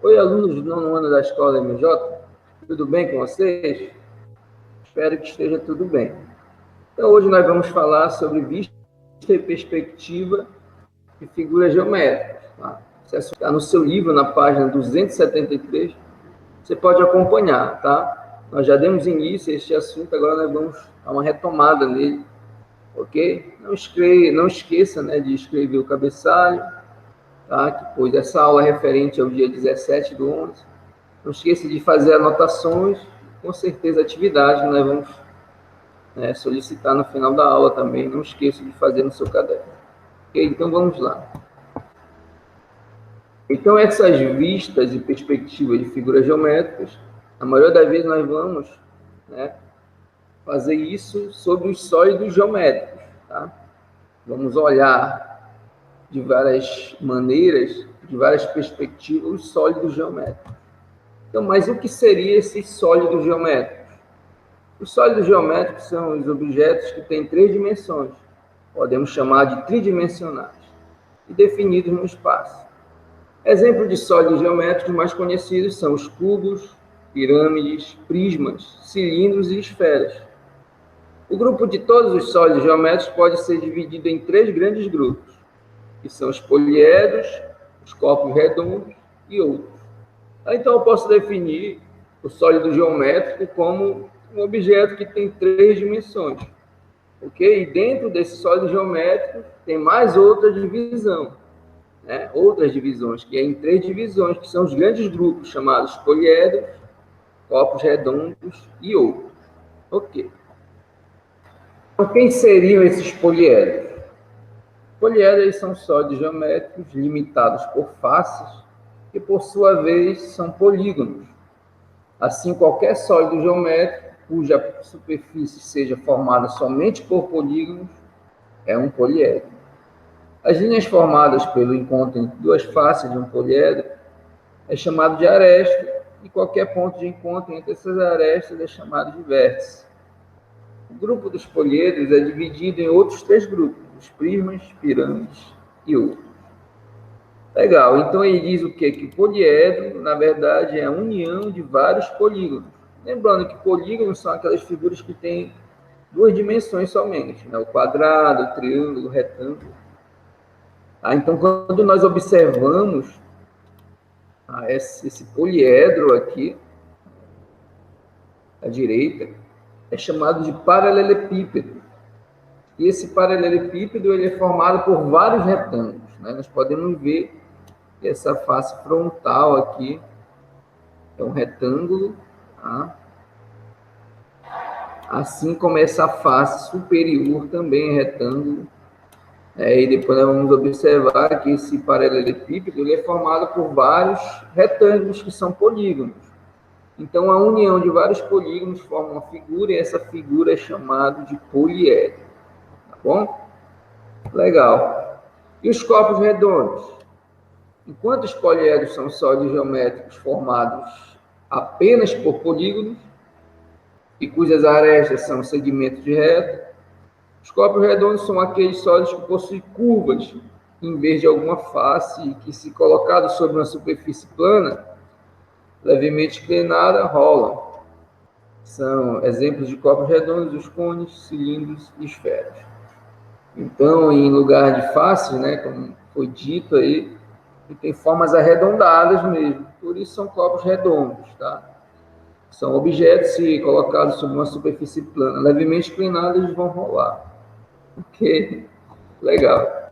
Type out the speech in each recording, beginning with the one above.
Oi, alunos do nono ano da Escola MJ, tudo bem com vocês? Espero que esteja tudo bem. Então, hoje nós vamos falar sobre vista e perspectiva de figuras geométricas. Tá? Se está no seu livro, na página 273, você pode acompanhar, tá? Nós já demos início a este assunto, agora nós vamos dar uma retomada nele, ok? Não esqueça, né, de escrever o cabeçalho, tá? Que, pois essa aula é referente ao dia 17/11. Não esqueça de fazer anotações, com certeza atividades nós vamos solicitar no final da aula também. Não esqueça de fazer no seu caderno. Ok? Então vamos lá. Então essas vistas e perspectivas de figuras geométricas, a maioria das vezes nós vamos fazer isso sobre os sólidos geométricos. Tá? Vamos olhar de várias maneiras, de várias perspectivas, os sólidos geométricos. Então, mas o que seria esses sólidos geométricos? Os sólidos geométricos são os objetos que têm 3 dimensões, podemos chamar de tridimensionais, e definidos no espaço. Exemplos de sólidos geométricos mais conhecidos são os cubos, pirâmides, prismas, cilindros e esferas. O grupo de todos os sólidos geométricos pode ser dividido em 3 grandes grupos, que são os poliedros, os corpos redondos e outros. Então, eu posso definir o sólido geométrico como um objeto que tem 3 dimensões, ok? E dentro desse sólido geométrico tem mais outra divisão, outras divisões, que é em 3 divisões, que são os grandes grupos, chamados poliedros, corpos redondos e outros, ok? Então, quem seriam esses poliedros? Poliedros são sólidos geométricos limitados por faces, que, por sua vez, são polígonos. Assim, qualquer sólido geométrico cuja superfície seja formada somente por polígonos é um poliedro. As linhas formadas pelo encontro entre 2 faces de um poliedro é chamado de aresta, e qualquer ponto de encontro entre essas arestas é chamado de vértice. O grupo dos poliedros é dividido em outros 3 grupos, os prismas, pirâmides e outros. Legal, então ele diz o quê? Que o poliedro, na verdade, é a união de vários polígonos. Lembrando que polígonos são aquelas figuras que têm 2 dimensões somente, o quadrado, o triângulo, o retângulo. Então, quando nós observamos esse poliedro aqui, à direita, é chamado de paralelepípedo. E esse paralelepípedo ele é formado por vários retângulos. Nós podemos ver que essa face frontal aqui é um retângulo, tá? Assim como essa face superior também é retângulo. E depois nós vamos observar que esse paralelepípedo ele é formado por vários retângulos que são polígonos. Então, a união de vários polígonos forma uma figura, e essa figura é chamada de poliedro. Tá bom? Legal. E os corpos redondos? Enquanto os poliedros são sólidos geométricos formados apenas por polígonos, e cujas arestas são segmentos de reta, os corpos redondos são aqueles sólidos que possuem curvas em vez de alguma face, que, se colocado sobre uma superfície plana, levemente inclinada, rolam. São exemplos de corpos redondos, os cones, cilindros e esferas. Então, em lugar de faces, como foi dito aí, tem formas arredondadas mesmo, por isso são corpos redondos, tá? São objetos, se colocados sobre uma superfície plana, levemente inclinada, eles vão rolar. Ok? Legal.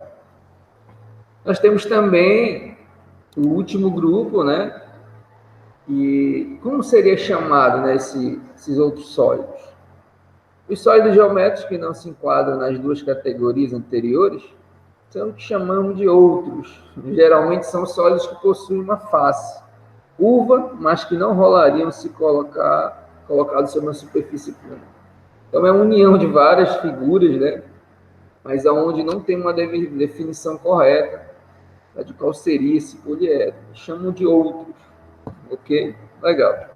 Nós temos também o último grupo, E como seria chamado, esses outros sólidos? Os sólidos geométricos que não se enquadram nas 2 categorias anteriores são o que chamamos de outros. Geralmente são sólidos que possuem uma face curva, mas que não rolariam se colocados sobre uma superfície plana. Então, é uma união de várias figuras, mas aonde não tem uma definição correta de qual seria esse poliedro. Chamam de outros. Ok? Legal.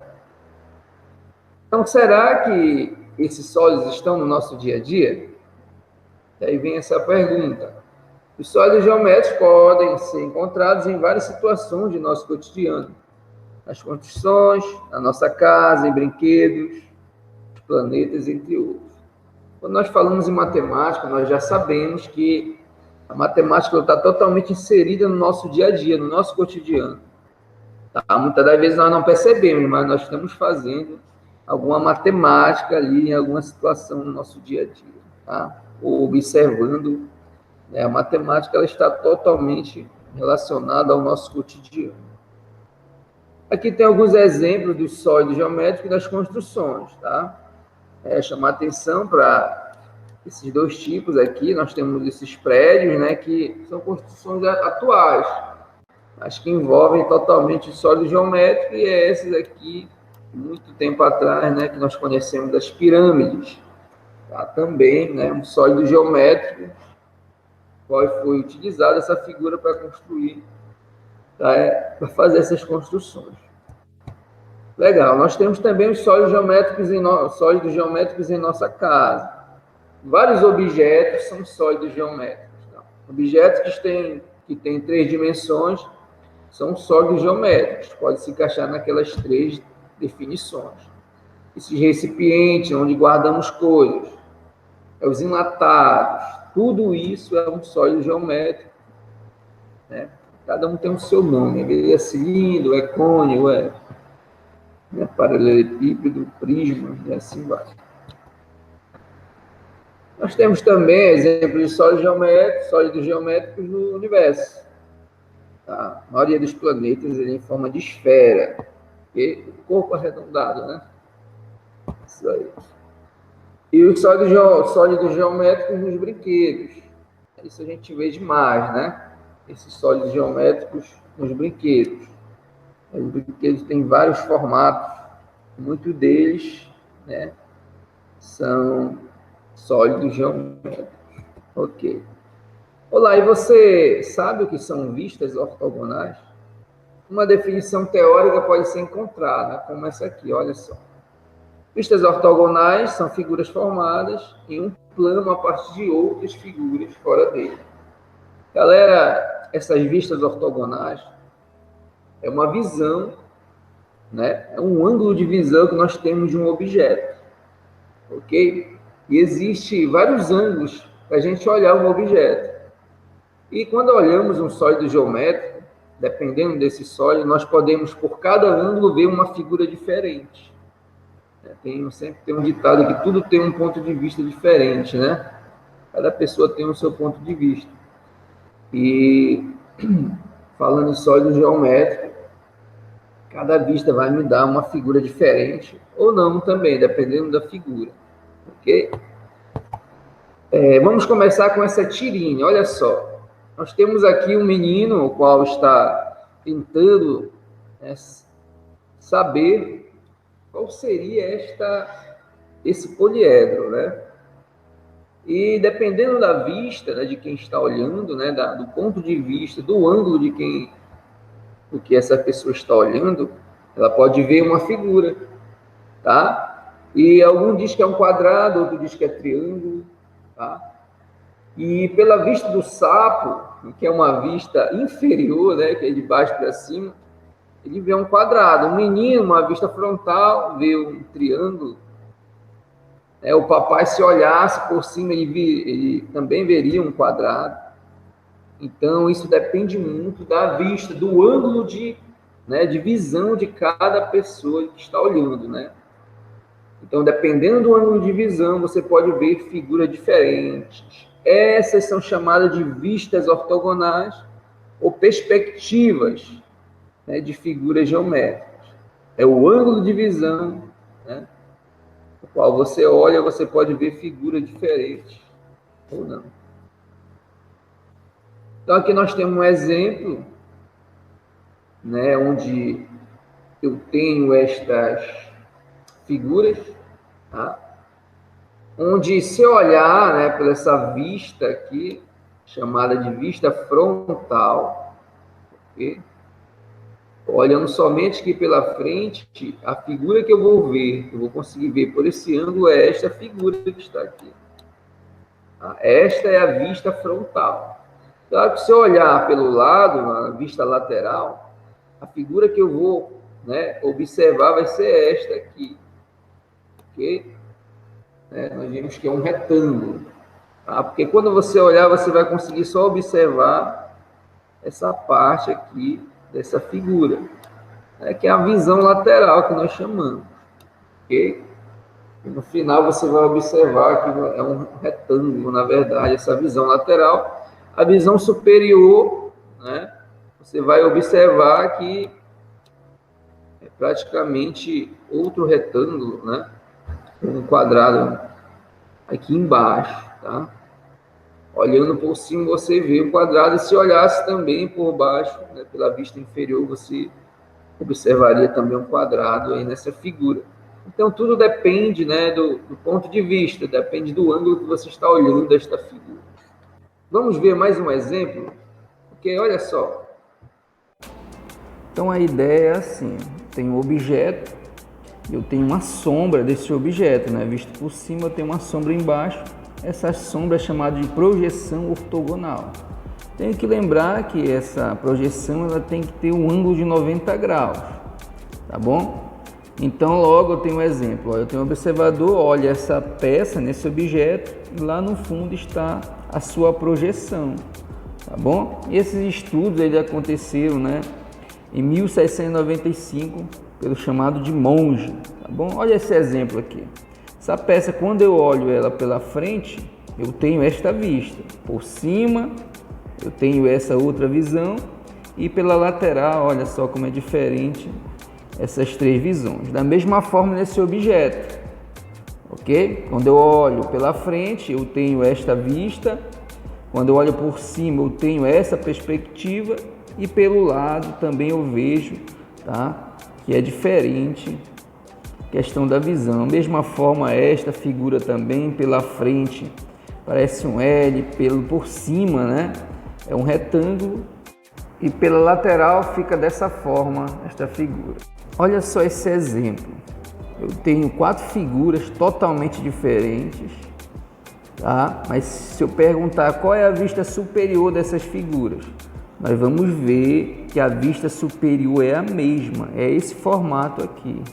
Então, será que esses sólidos estão no nosso dia a dia? E aí vem essa pergunta. Os sólidos geométricos podem ser encontrados em várias situações de nosso cotidiano, nas construções, na nossa casa, em brinquedos, planetas, entre outros. Quando nós falamos em matemática, nós já sabemos que a matemática está totalmente inserida no nosso dia a dia, no nosso cotidiano. Tá? Muitas das vezes nós não percebemos, mas nós estamos fazendo alguma matemática ali em alguma situação no nosso dia a dia, tá? Ou observando, né? A matemática ela está totalmente relacionada ao nosso cotidiano. Aqui tem alguns exemplos dos sólidos geométricos e das construções, tá? Chamar atenção para esses dois tipos aqui. Nós temos esses prédios, né, que são construções atuais, mas que envolvem totalmente o sólido geométrico, e é esses aqui, muito tempo atrás, né, que nós conhecemos das pirâmides, tá? Também, né, um sólido geométrico, qual foi utilizada essa figura para construir, tá? Para fazer essas construções. Legal, nós temos também os sólidos geométricos em nossa casa. Vários objetos são sólidos geométricos. Tá? Objetos que têm 3 dimensões são sólidos geométricos, pode se encaixar naquelas 3 definições. Esses recipientes onde guardamos coisas, os enlatados, tudo isso é um sólido geométrico, né? Cada um tem o seu nome, é cilindro, é cônio, é paralelepípedo, prisma, e assim vai. Nós temos também exemplos de sólidos geométricos no universo. Tá? A maioria dos planetas é em forma de esfera, e o corpo arredondado, né? Isso aí. E os sólidos geométricos nos brinquedos. Isso a gente vê demais, né? Esses sólidos geométricos nos brinquedos. Os brinquedos têm vários formatos, muitos deles, né, são sólidos geométricos. Ok. Olá, e você sabe o que são vistas ortogonais? Uma definição teórica pode ser encontrada, como essa aqui, olha só. Vistas ortogonais são figuras formadas em um plano a partir de outras figuras fora dele. Galera, essas vistas ortogonais é uma visão, né? É um ângulo de visão que nós temos de um objeto, ok? E existe vários ângulos para a gente olhar um objeto. E quando olhamos um sólido geométrico, dependendo desse sólido, nós podemos, por cada ângulo, ver uma figura diferente. Sempre tem um ditado que tudo tem um ponto de vista diferente, né? Cada pessoa tem o seu ponto de vista. E falando em sólido geométrico, cada vista vai me dar uma figura diferente, ou não também, dependendo da figura. Ok? Vamos começar com essa tirinha, olha só. Nós temos aqui um menino, o qual está tentando saber qual seria esse poliedro, né? E dependendo da vista, né, de quem está olhando, né, do ponto de vista, do ângulo do que essa pessoa está olhando, ela pode ver uma figura, tá? E algum diz que é um quadrado, outro diz que é triângulo, tá? E pela vista do sapo, que é uma vista inferior, né, que é de baixo para cima, ele vê um quadrado. O menino, uma vista frontal, vê um triângulo. O papai, se olhasse por cima, ele também veria um quadrado. Então, isso depende muito da vista, do ângulo de visão de cada pessoa que está olhando, né? Então, dependendo do ângulo de visão, você pode ver figuras diferentes. Essas são chamadas de vistas ortogonais ou perspectivas, né, de figuras geométricas. É o ângulo de visão, né, no qual você olha, você pode ver figuras diferentes ou não. Então, aqui nós temos um exemplo, né, onde eu tenho estas figuras, tá? Onde, se olhar, né, por essa vista aqui, chamada de vista frontal, okay? Olhando somente aqui pela frente, a figura que eu vou ver, eu vou conseguir ver por esse ângulo, é esta figura que está aqui. Tá? Esta é a vista frontal. Claro que se eu olhar pelo lado, na vista lateral, a figura que eu vou né, observar vai ser esta aqui. Ok? Nós vimos que é um retângulo. Tá? Porque quando você olhar, você vai conseguir só observar essa parte aqui dessa figura, né, que é a visão lateral que nós chamamos. Ok? E no final você vai observar que é um retângulo, na verdade, essa visão lateral. A visão superior, né, você vai observar que é praticamente outro retângulo, né, um quadrado aqui embaixo, tá? Olhando por cima você vê o quadrado, e se olhasse também por baixo, né, pela vista inferior, você observaria também um quadrado aí nessa figura. Então, tudo depende, né, do ponto de vista, depende do ângulo que você está olhando esta figura. Vamos ver mais um exemplo? Porque, olha só. Então, a ideia é assim, tem um objeto, eu tenho uma sombra desse objeto, né? Visto por cima, eu tenho uma sombra embaixo. Essa sombra é chamada de projeção ortogonal. Tenho que lembrar que essa projeção ela tem que ter um ângulo de 90 graus, tá bom? Então, logo eu tenho um exemplo. Eu tenho um observador, olha essa peça nesse objeto, e lá no fundo está a sua projeção, tá bom? E esses estudos eles aconteceram, né, em 1795, pelo chamado de Monge, tá bom? Olha esse exemplo aqui. Essa peça, quando eu olho ela pela frente, eu tenho esta vista. Por cima, eu tenho essa outra visão. E pela lateral, olha só como é diferente essas três visões. Da mesma forma nesse objeto, ok? Quando eu olho pela frente, eu tenho esta vista. Quando eu olho por cima, eu tenho essa perspectiva. E pelo lado também eu vejo, tá, que é diferente questão da visão. Mesma forma esta figura também pela frente parece um L, por cima, né, é um retângulo e pela lateral fica dessa forma esta figura. Olha só esse exemplo. Eu tenho 4 figuras totalmente diferentes, tá? Mas se eu perguntar qual é a vista superior dessas figuras, nós vamos ver que a vista superior é a mesma, é esse formato aqui,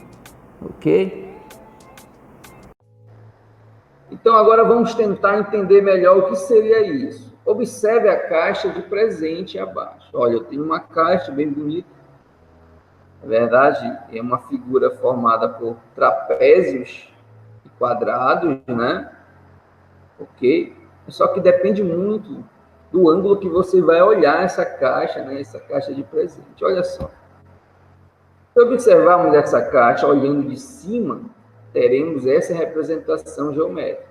ok? Então agora vamos tentar entender melhor o que seria isso. Observe a caixa de presente abaixo. Olha, eu tenho uma caixa bem bonita. Na verdade, é uma figura formada por trapézios e quadrados, né? Ok? Só que depende muito do ângulo que você vai olhar essa caixa, né? Essa caixa de presente. Olha só. Se observarmos essa caixa olhando de cima, teremos essa representação geométrica.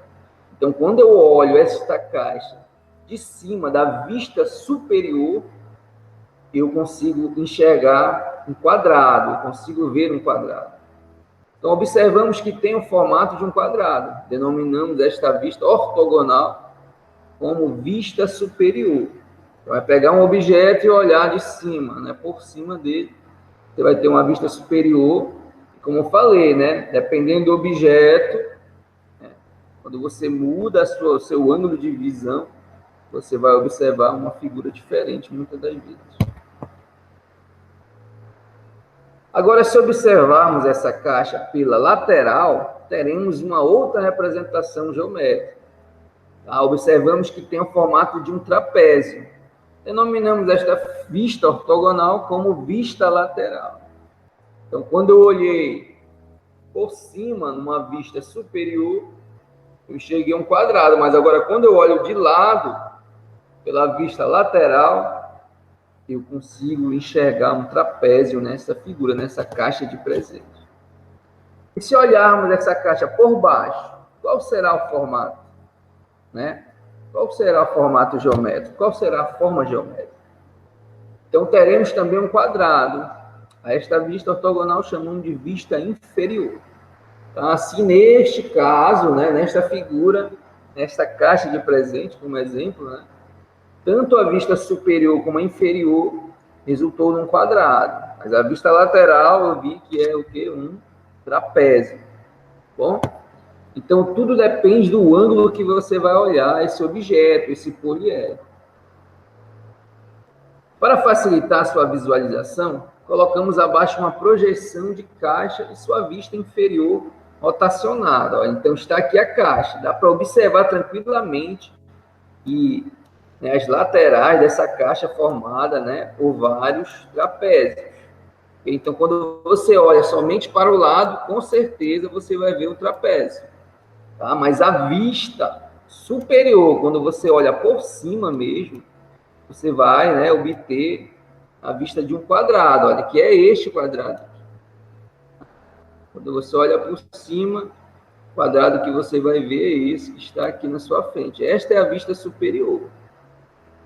Então, quando eu olho esta caixa de cima, da vista superior, eu consigo enxergar um quadrado, eu consigo ver um quadrado. Então, observamos que tem o formato de um quadrado. Denominamos esta vista ortogonal como vista superior. Então, vai pegar um objeto e olhar de cima, né? Por cima dele, você vai ter uma vista superior. Como eu falei, né? Dependendo do objeto, né? Quando você muda o seu ângulo de visão, você vai observar uma figura diferente muitas das vezes. Agora, se observarmos essa caixa pela lateral, teremos uma outra representação geométrica. Tá? Observamos que tem o formato de um trapézio. Denominamos esta vista ortogonal como vista lateral. Então, quando eu olhei por cima, numa vista superior, eu enxerguei um quadrado, mas agora, quando eu olho de lado, pela vista lateral, eu consigo enxergar um trapézio nessa figura, nessa caixa de presente. E se olharmos essa caixa por baixo, qual será o formato? Né? Qual será o formato geométrico? Qual será a forma geométrica? Então, teremos também um quadrado. A esta vista ortogonal chamamos de vista inferior. Então, assim, neste caso, né, nesta figura, nesta caixa de presente, como exemplo, né, tanto a vista superior como a inferior resultou num quadrado. Mas a vista lateral eu vi que é o quê? Um trapézio. Bom? Então, tudo depende do ângulo que você vai olhar esse objeto, esse poliedro. Para facilitar a sua visualização, colocamos abaixo uma projeção de caixa e sua vista inferior rotacionada. Ó. Então, está aqui a caixa. Dá para observar tranquilamente que, né, as laterais dessa caixa formada, né, por vários trapézios. Então, quando você olha somente para o lado, com certeza você vai ver o trapézio. Tá? Mas a vista superior, quando você olha por cima mesmo, você vai, né, obter a vista de um quadrado. Olha, que é este quadrado. Quando você olha por cima, o quadrado que você vai ver é esse que está aqui na sua frente. Esta é a vista superior.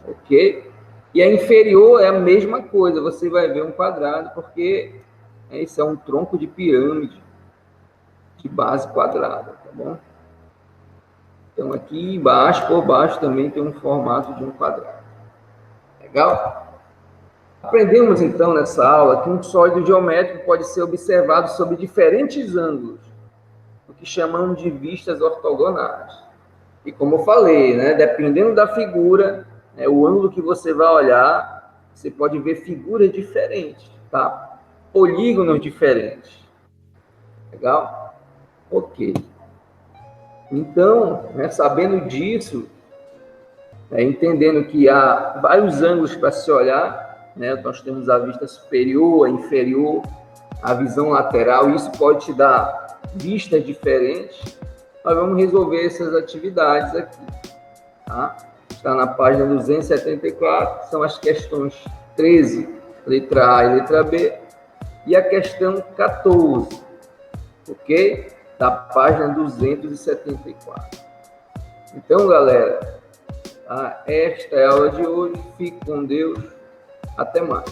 Ok? E a inferior é a mesma coisa. Você vai ver um quadrado, porque esse é um tronco de pirâmide de base quadrada, tá bom? Então, aqui embaixo, por baixo, também tem um formato de um quadrado. Legal? Aprendemos, então, nessa aula, que um sólido geométrico pode ser observado sob diferentes ângulos, o que chamamos de vistas ortogonais. E como eu falei, né, dependendo da figura, né, o ângulo que você vai olhar, você pode ver figuras diferentes, tá? Polígonos diferentes. Legal? Ok. Então, né, sabendo disso, entendendo que há vários ângulos para se olhar, né, nós temos a vista superior, a inferior, a visão lateral, isso pode te dar vistas diferentes. Nós vamos resolver essas atividades aqui. Tá? Está na página 274, são as questões 13, letra A e letra B, e a questão 14, ok? Da página 274. Então, galera, esta é a aula de hoje. Fique com Deus. Até mais.